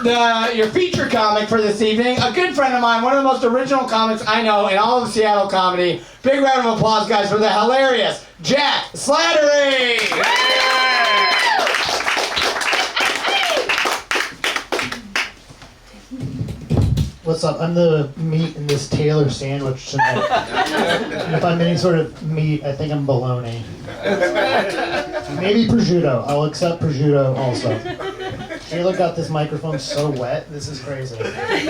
your feature comic for this evening, a good friend of mine, one of the most original comics I know in all of Seattle comedy. Big round of applause, guys, for the hilarious Jack Slattery! What's up? I'm the meat in this Taylor sandwich tonight. And if I'm any sort of meat, I think I'm bologna. Maybe prosciutto. I'll accept prosciutto also. Taylor got this microphone so wet. This is crazy. Anybody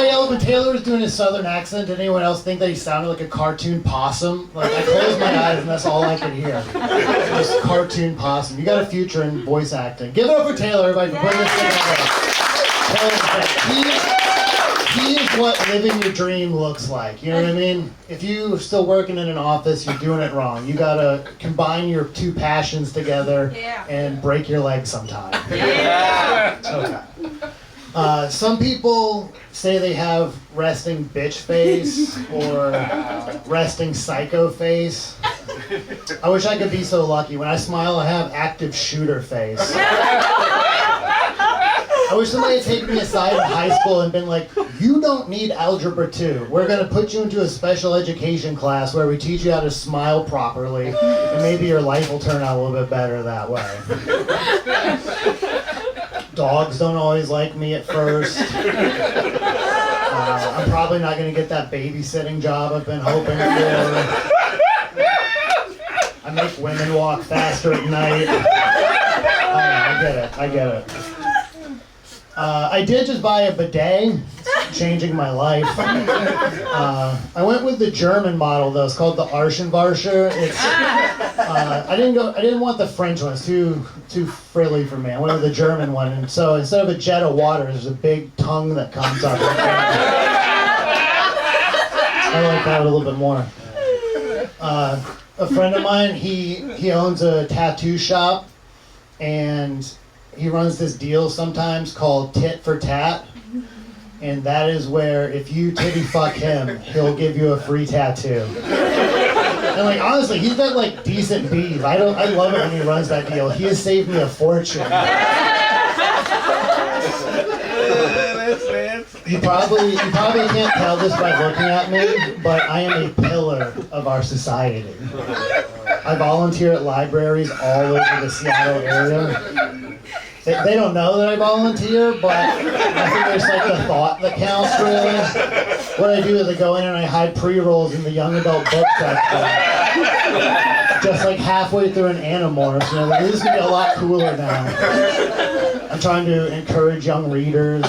else, when Taylor was doing his southern accent, did anyone else think that he sounded like a cartoon possum? Like, I closed my eyes and that's all I could hear. Just cartoon possum. You got a future in voice acting. Give it up for Taylor, everybody, for putting this together. He is what living your dream looks like. You know what I mean? If you're still working in an office, you're doing it wrong. You gotta combine your two passions together and break your leg sometime. Okay. Some people say they have resting bitch face or resting psycho face. I wish I could be so lucky. When I smile, I have active shooter face. I wish somebody had taken me aside in high school and been like, you don't need Algebra 2. We're going to put you into a special education class where we teach you how to smile properly, and maybe your life will turn out a little bit better that way. Dogs don't always like me at first. I'm probably not going to get that babysitting job I've been hoping for. I make women walk faster at night. I get it. I did just buy a bidet. It's changing my life. I went with the German model though. It's called the Arschenvarscher. I didn't want the French one. It's too frilly for me. I went with the German one, and so instead of a jet of water, there's a big tongue that comes up. I like that a little bit more. A friend of mine, he owns a tattoo shop, and he runs this deal sometimes called Tit for Tat, and that is where if you titty fuck him, he'll give you a free tattoo. And like honestly, he's got like decent beef. I love it when he runs that deal. He has saved me a fortune. You probably can't tell this by looking at me, but I am a pillar of our society. I volunteer at libraries all over the Seattle area. They don't know that I volunteer, but I think there's like the thought that counts really. What I do is I go in and I hide pre-rolls in the young adult book section. Just like halfway through an Animorphs, you know, this is gonna be a lot cooler now. I'm trying to encourage young readers,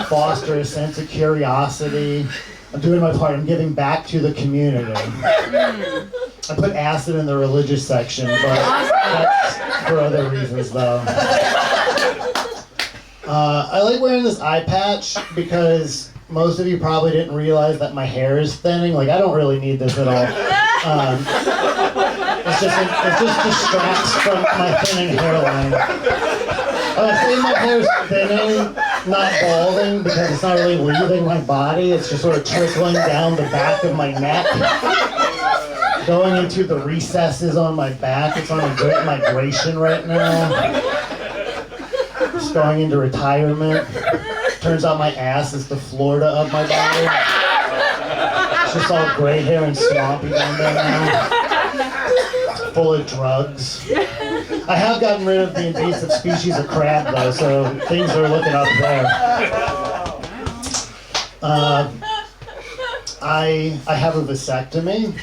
foster a sense of curiosity. I'm doing my part. I'm giving back to the community. I put acid in the religious section, but that's for other reasons, though. I like wearing this eye patch because most of you probably didn't realize that my hair is thinning. Like, I don't really need this at all. It just distracts from my thinning hairline. I say my hair's thinning, not balding, because it's not really leaving my body. It's just sort of trickling down the back of my neck, going into the recesses on my back. It's on a great migration right now. Just going into retirement. Turns out my ass is the Florida of my body. It's just all gray hair and swampy down there now. Full of drugs. I have gotten rid of the invasive species of crab though, so things are looking up there. I have a vasectomy.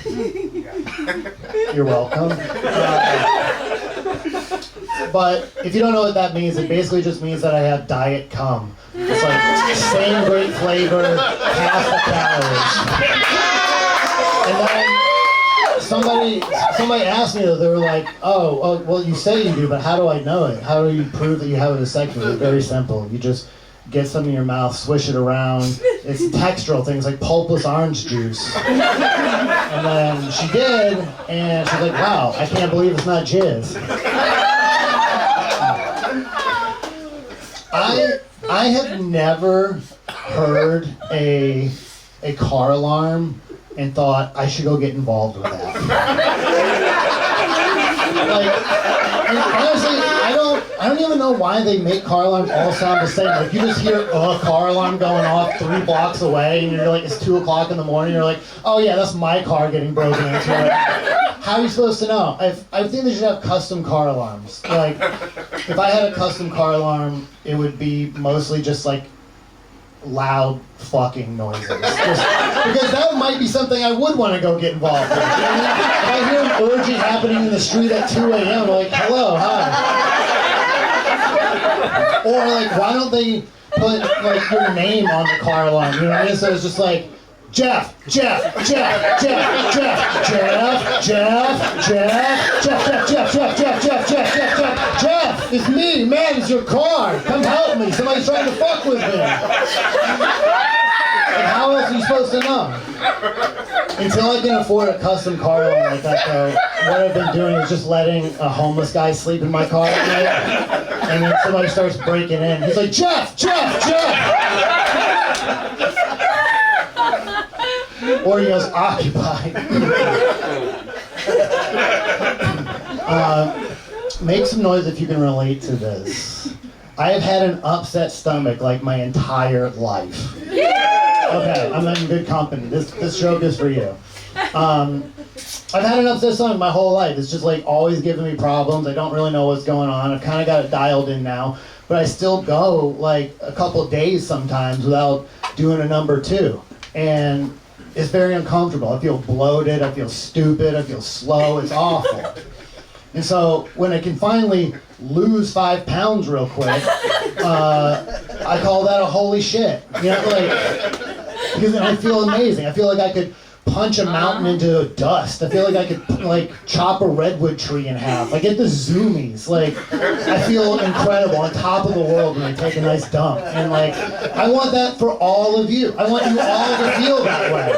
You're welcome. But if you don't know what that means, it basically just means that I have diet cum. It's like same great flavor, half the calories. And then somebody asked me though, they were like, oh, well you say you do, but how do I know it? How do you prove that you have a vasectomy? It's very simple. You just get some in your mouth, swish it around. It's textural things like pulpless orange juice. And then she did, and she's like, wow, I can't believe it's not jizz. I have never heard a car alarm and thought I should go get involved with that. Like, And honestly, I don't even know why they make car alarms all sound the same. Like you just hear a car alarm going off 3 blocks away, and you're like, it's 2 o'clock in the morning. You're like, oh yeah, that's my car getting broken into. How are you supposed to know? I think they should have custom car alarms. Like, if I had a custom car alarm, it would be mostly just like loud fucking noises. Because that might be something I would want to go get involved with. You know? If I hear an orgy happening in the street at 2 a.m., I'm like, hello, hi. Or like, why don't they put like your name on the car alarm? You know what I mean? So it's just like, Jeff, Jeff, Jeff, Jeff, Jeff, Jeff, Jeff, Jeff, Jeff, Jeff, Jeff, Jeff, Jeff, Jeff, Jeff, Jeff, Jeff, Jeff, Jeff, it's me, man, it's your car. Come help me. Somebody's trying to fuck with me. And how else are you supposed to know? Until I can afford a custom car alarm like that, though, what I've been doing is just letting a homeless guy sleep in my car at night, and then somebody starts breaking in. He's like, Jeff, Jeff, Jeff! Or he goes, occupied. Make some noise if you can relate to this. I have had an upset stomach like my entire life. Okay, I'm in good company. This joke is for you. I've had an upset stomach my whole life. It's just like always giving me problems. I don't really know what's going on. I've kind of got it dialed in now, but I still go like a couple days sometimes without doing a number 2. And it's very uncomfortable. I feel bloated, I feel stupid, I feel slow, it's awful. And so when I can finally lose 5 pounds real quick, I call that a holy shit. You know, like, because I feel amazing. I feel like I could punch a mountain into dust. I feel like I could like chop a redwood tree in half. I get the zoomies. Like, I feel incredible, on top of the world when I take a nice dump. And like, I want that for all of you. I want you all to feel that way.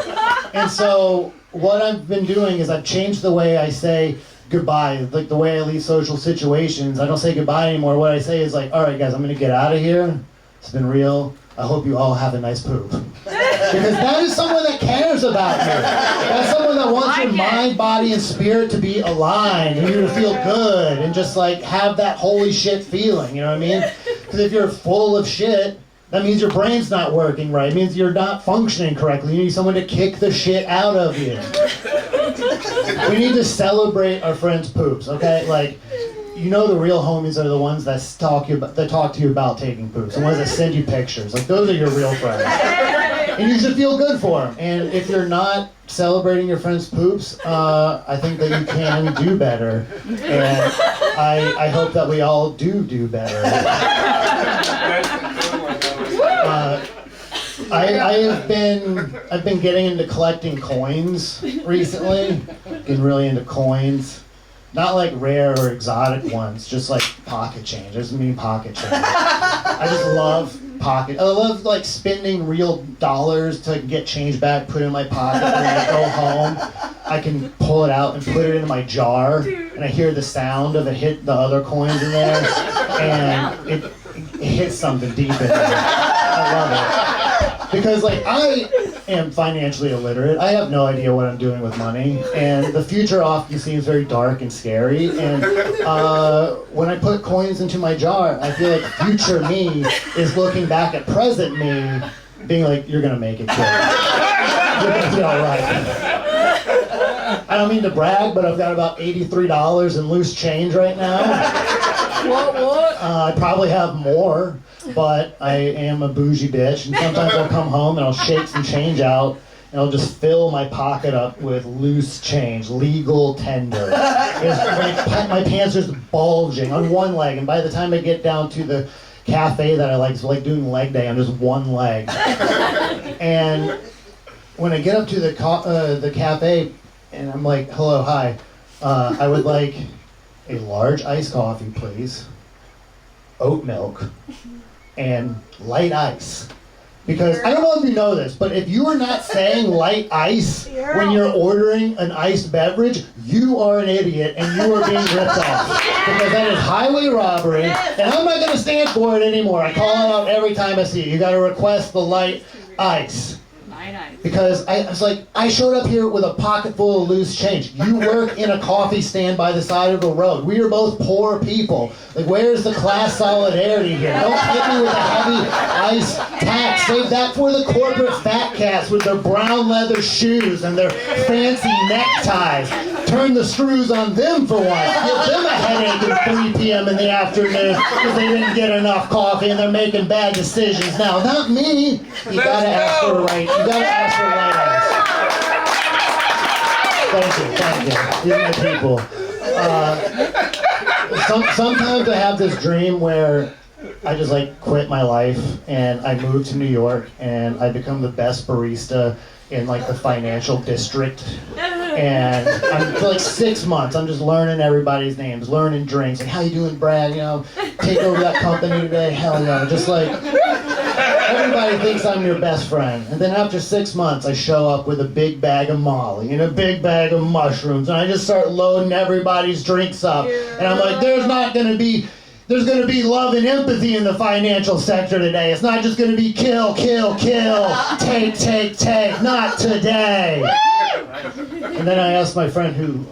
And so what I've been doing is I've changed the way I say goodbye, like the way I leave social situations. I don't say goodbye anymore. What I say is like, all right guys, I'm gonna get out of here. It's been real. I hope you all have a nice poop. Because that is someone that cares about you. That's someone that wants your mind, body, and spirit to be aligned, and you to feel good, and just like have that holy shit feeling, you know what I mean? Because if you're full of shit, that means your brain's not working right. It means you're not functioning correctly. You need someone to kick the shit out of you. We need to celebrate our friends' poops, okay? Like, you know the real homies are the ones that talk to you about taking poops, the ones that send you pictures. Like, those are your real friends. And you should feel good for them. And if you're not celebrating your friends' poops, I think that you can do better. And I hope that we all do better. I've been getting into collecting coins recently. Getting really into coins. Not like rare or exotic ones, just like pocket change. I just mean pocket change. I just love pocket. I love like spending real dollars to get change back, put it in my pocket, and when I go home, I can pull it out and put it in my jar, and I hear the sound of it hit the other coins in there, and it hits something deep in there. I love it. Because like I am financially illiterate. I have no idea what I'm doing with money, and the future often seems very dark and scary. And when I put coins into my jar, I feel like future me is looking back at present me, being like, "You're gonna make it, kid. You're gonna be all right." I don't mean to brag, but I've got about $83 in loose change right now. What? I probably have more. But I am a bougie bitch, and sometimes I'll come home and I'll shake some change out, and I'll just fill my pocket up with loose change, legal tender. My pants are just bulging on one leg, and by the time I get down to the cafe that I like, so like doing leg day, I'm just one leg. And when I get up to the cafe, and I'm like, hello, hi, I would like a large iced coffee, please, oat milk, and light ice. Because I don't know if you know this, but if you are not saying light ice when you're ordering an iced beverage, you are an idiot and you are being ripped off. Because that is highway robbery, and I'm not going to stand for it anymore. I call it out every time I see it. You got to request the light ice. Because I was like, I showed up here with a pocket full of loose change. You work in a coffee stand by the side of the road. We are both poor people. Like, where's the class solidarity here? Don't hit me with a heavy ice tax. Save that for the corporate fat cats with their brown leather shoes and their fancy neckties. Turn the screws on them for once. Give them a headache at 3 p.m. in the afternoon because they didn't get enough coffee and they're making bad decisions now. Not me. You gotta ask for a right. You gotta ask for a right answer. Thank you. These are my people. Sometimes I have this dream where I just like quit my life and I move to New York and I become the best barista in like the financial district. And for like 6 months, I'm just learning everybody's names, learning drinks. Like, how you doing, Brad? You know, take over that company today? Hell yeah. Just like, everybody thinks I'm your best friend. And then after 6 months, I show up with a big bag of Molly and a big bag of mushrooms. And I just start loading everybody's drinks up. And I'm like, there's going to be love and empathy in the financial sector today. It's not just going to be kill, kill, kill, take, take, take. Not today. And then I asked my friend who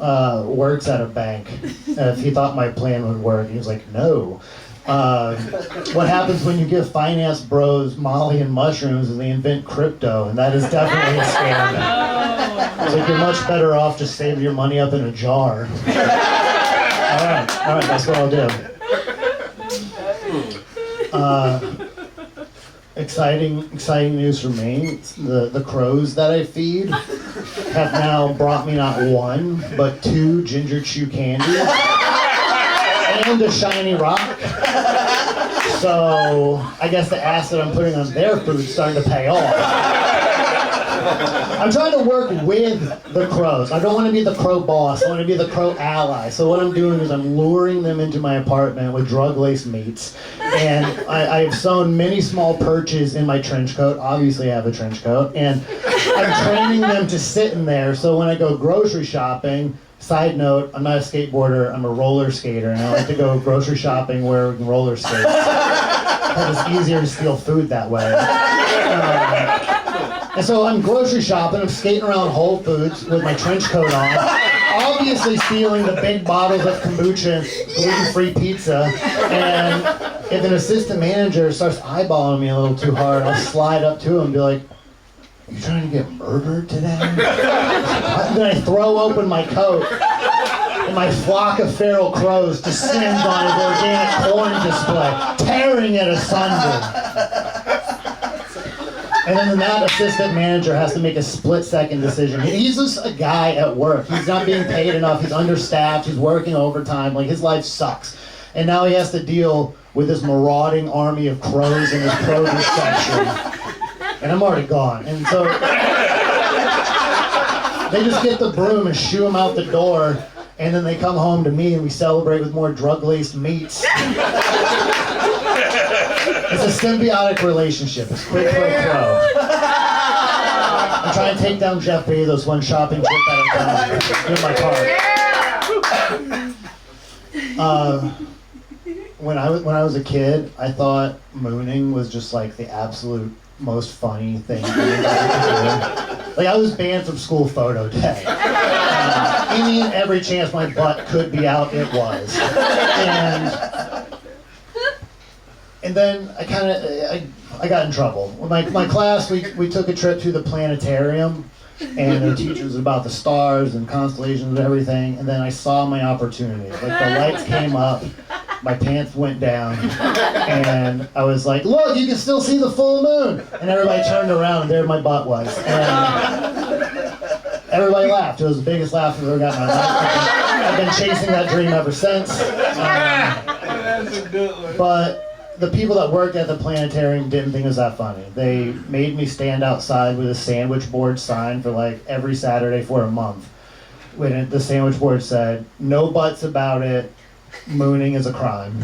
works at a bank if he thought my plan would work. He was like, no. What happens when you give finance bros Molly and mushrooms is they invent crypto, and that is definitely a scam. It's like, you're much better off just saving your money up in a jar. All right, that's what I'll do. Exciting news for me. The crows that I feed have now brought me not one, but 2 ginger chew candies and a shiny rock. So I guess the acid I'm putting on their food is starting to pay off. I'm trying to work with the crows. I don't want to be the crow boss. I want to be the crow ally. So what I'm doing is I'm luring them into my apartment with drug-laced meats. And I've sewn many small perches in my trench coat. Obviously I have a trench coat. And I'm training them to sit in there so when I go grocery shopping, side note, I'm not a skateboarder, I'm a roller skater. And I like to go grocery shopping wearing roller skates. Because it's easier to steal food that way. And so I'm grocery shopping, I'm skating around Whole Foods with my trench coat on, obviously stealing the big bottles of kombucha, gluten-free pizza, and if an assistant manager starts eyeballing me a little too hard, I'll slide up to him and be like, "Are you trying to get murdered today?" And then I throw open my coat, and my flock of feral crows descend on his organic corn display, tearing it asunder. And then that assistant manager has to make a split-second decision. He's just a guy at work. He's not being paid enough. He's understaffed. He's working overtime. Like, his life sucks. And now he has to deal with this marauding army of crows in his produce section. And I'm already gone. And so they just get the broom and shoo him out the door. And then they come home to me and we celebrate with more drug-laced meats. It's a symbiotic relationship. It's quick for a crow. I'm trying to take down Jeff Bezos one shopping trip at a time. Doing my part. When I was a kid, I thought mooning was just like the absolute most funny thing anybody could do. Like, I was banned from school photo day. Any and every chance my butt could be out, it was. And then I got in trouble. My class, we took a trip to the planetarium, and the teacher was about the stars and constellations and everything, and then I saw my opportunity. Like, the lights came up, my pants went down, and I was like, "Look, you can still see the full moon!" And everybody turned around, and there my butt was. And everybody laughed. It was the biggest laugh I've ever got in my life. I've been chasing that dream ever since. But the people that worked at the planetarium didn't think it was that funny. They made me stand outside with a sandwich board sign for like every Saturday for a month. When the sandwich board said, "No buts about it, mooning is a crime."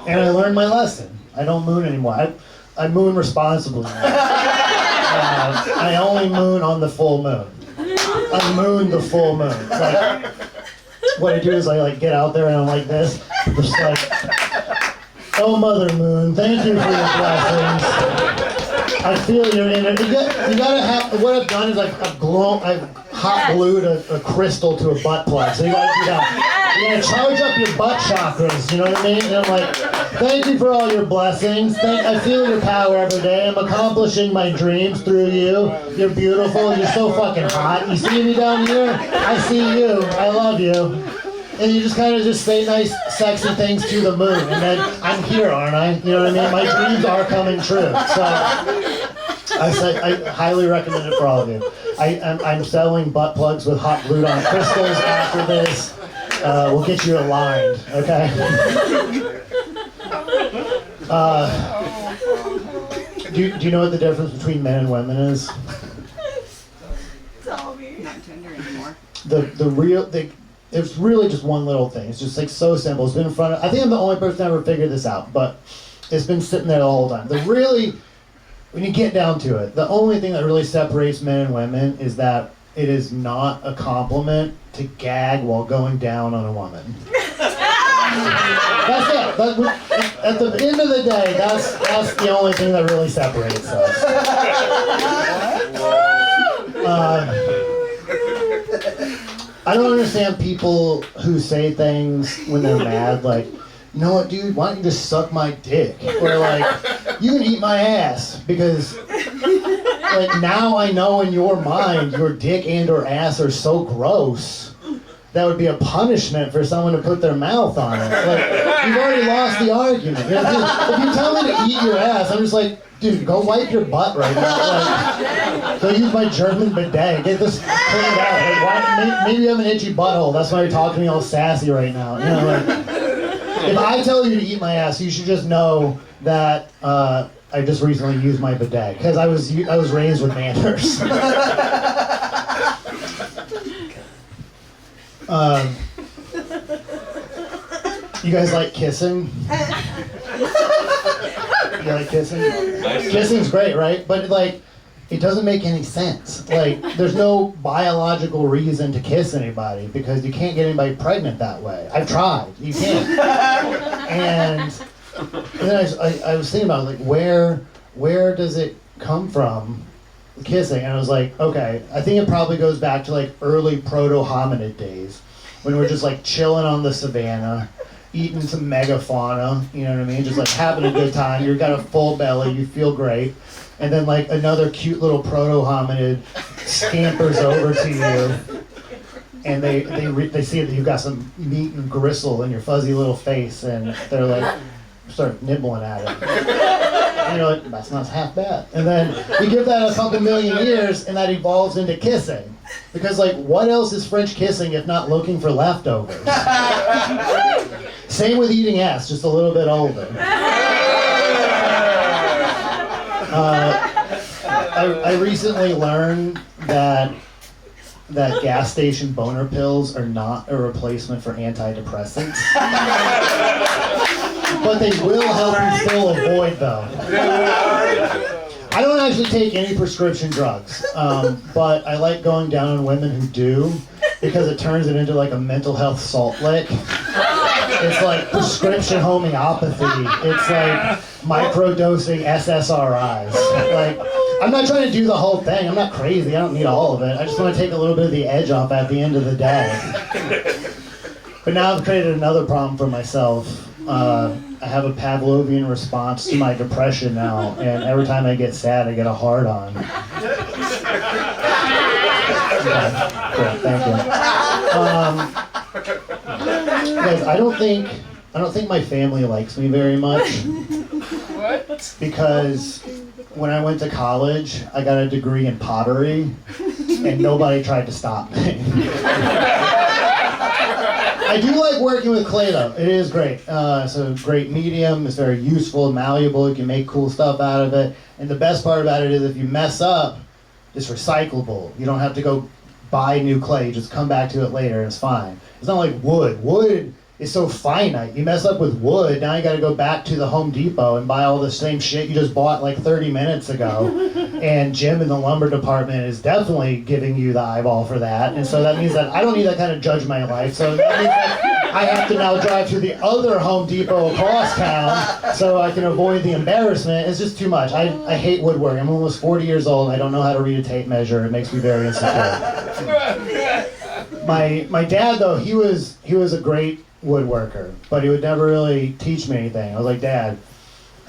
And I learned my lesson. I don't moon anymore. I moon responsibly now. I only moon on the full moon. I moon the full moon. Like, what I do is I like get out there and I'm like this, just like, "Oh, Mother Moon, thank you for your blessings. I feel you're in it. You gotta have. What I've done is I've hot glued a crystal to a butt plug. So you gotta do that. You gotta charge up your butt chakras. You know what I mean? And I'm like, thank you for all your blessings. I feel your power every day. I'm accomplishing my dreams through you. You're beautiful. You're so fucking hot. You see me down here? I see you. I love you. And you just kind of just say nice, sexy things to the moon. And then I'm here, aren't I? You know what I mean? My dreams are coming true. So I highly recommend it for all of you. I'm selling butt plugs with hot glued on crystals after this. We'll get you aligned, okay? Do you know what the difference between men and women is? Tell me. Not tender anymore. It's really just one little thing. It's just like so simple. It's been in front of, I think I'm the only person to ever figure this out, but it's been sitting there the whole time. When you get down to it, the only thing that really separates men and women is that it is not a compliment to gag while going down on a woman. That's it. At the end of the day, that's the only thing that really separates us. I don't understand people who say things when they're mad, like, you know what, dude, why don't you just suck my dick? Or like, you can eat my ass, because like now I know in your mind your dick and or ass are so gross that would be a punishment for someone to put their mouth on it. Like, you've already lost the argument. You know, if you tell me to eat your ass, I'm just like, dude, go wipe your butt right now. Like, go use my German bidet. Get this cleaned out. Like, maybe you have an itchy butthole. That's why you're talking to me all sassy right now. You know, like, if I tell you to eat my ass, you should just know that I just recently used my bidet because I was raised with manners. You guys like kissing? You like kissing? Nice. Kissing's great, right? But like, it doesn't make any sense. Like, there's no biological reason to kiss anybody because you can't get anybody pregnant that way. I've tried. You can't. And then I was thinking about like where does it come from? Kissing, and I was like, okay, I think it probably goes back to like early proto-hominid days when we're just like chilling on the savannah, eating some megafauna, you know what I mean? Just like having a good time. You've got a full belly, you feel great. And then like another cute little proto-hominid scampers over to you, and they see that you've got some meat and gristle in your fuzzy little face, and they're like, start nibbling at it. And you're like, that's not half bad. And then you give that a couple million years, and that evolves into kissing. Because, like, what else is French kissing if not looking for leftovers? Same with eating ass, just a little bit older. I recently learned that gas station boner pills are not a replacement for antidepressants. But they will help you fill a void, though. I don't actually take any prescription drugs, but I like going down on women who do, because it turns it into like a mental health salt lick. It's like prescription homeopathy. It's like microdosing SSRIs. Like, I'm not trying to do the whole thing. I'm not crazy. I don't need all of it. I just want to take a little bit of the edge off at the end of the day. But now I've created another problem for myself. I have a Pavlovian response to my depression now, and every time I get sad, I get a hard on. Okay, cool, thank you. Guys, I don't think my family likes me very much. What? Because when I went to college, I got a degree in pottery, and nobody tried to stop me. I do like working with clay though. It is great. It's a great medium. It's very useful and malleable. You can make cool stuff out of it. And the best part about it is if you mess up, it's recyclable. You don't have to go buy new clay. You just come back to it later and it's fine. It's not like wood. Wood is so finite. You mess up with wood, now you gotta go back to the Home Depot and buy all the same shit you just bought like 30 minutes ago. And Jim in the lumber department is definitely giving you the eyeball for that. And so that means that I don't need that kind of judge my life. So that means that I have to now drive to the other Home Depot across town so I can avoid the embarrassment. It's just too much. I hate woodwork. I'm almost 40 years old. I don't know how to read a tape measure. It makes me very insecure. My dad, though, he was a great woodworker, but he would never really teach me anything. I was like, Dad,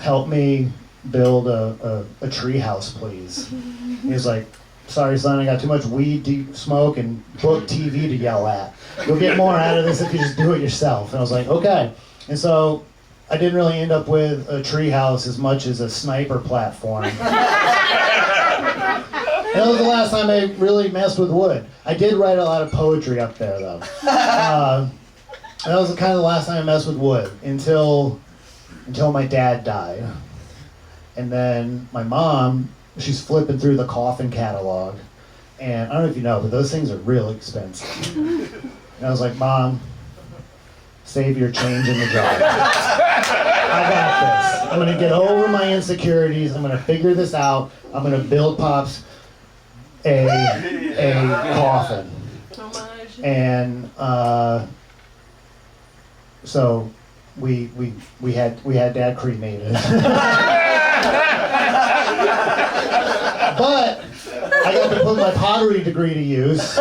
help me build a tree house, please. He was like, sorry, son, I got too much weed to smoke and book TV to yell at. You'll get more out of this if you just do it yourself. And I was like, okay. And so I didn't really end up with a tree house as much as a sniper platform. That was the last time I really messed with wood. I did write a lot of poetry up there, though. That was kind of the last time I messed with wood until my dad died. And then my mom, she's flipping through the coffin catalog. And I don't know if you know, but those things are real expensive. And I was like, Mom, save your change in the jar. I got this. I'm going to get over my insecurities. I'm going to figure this out. I'm going to build Pops a coffin. And so we had Dad cremated. But I got to put my pottery degree to use.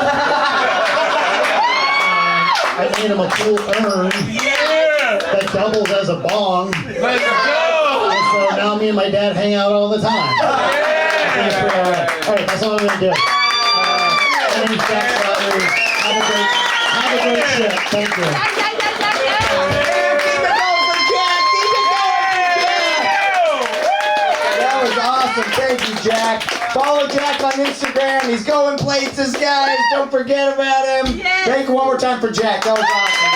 I made him a cool urn that doubles as a bong. Let's go! And so now me and my dad hang out all the time. I think it's pretty all right. All right, that's all I'm going to do. My name's Jack Slattery. Have a great trip. Thank you. Keep it going for Jack! Keep it going for Jack! That was awesome. Thank you, Jack. Follow Jack on Instagram. He's going places, guys. Don't forget about him. Thank you one more time for Jack. That was awesome.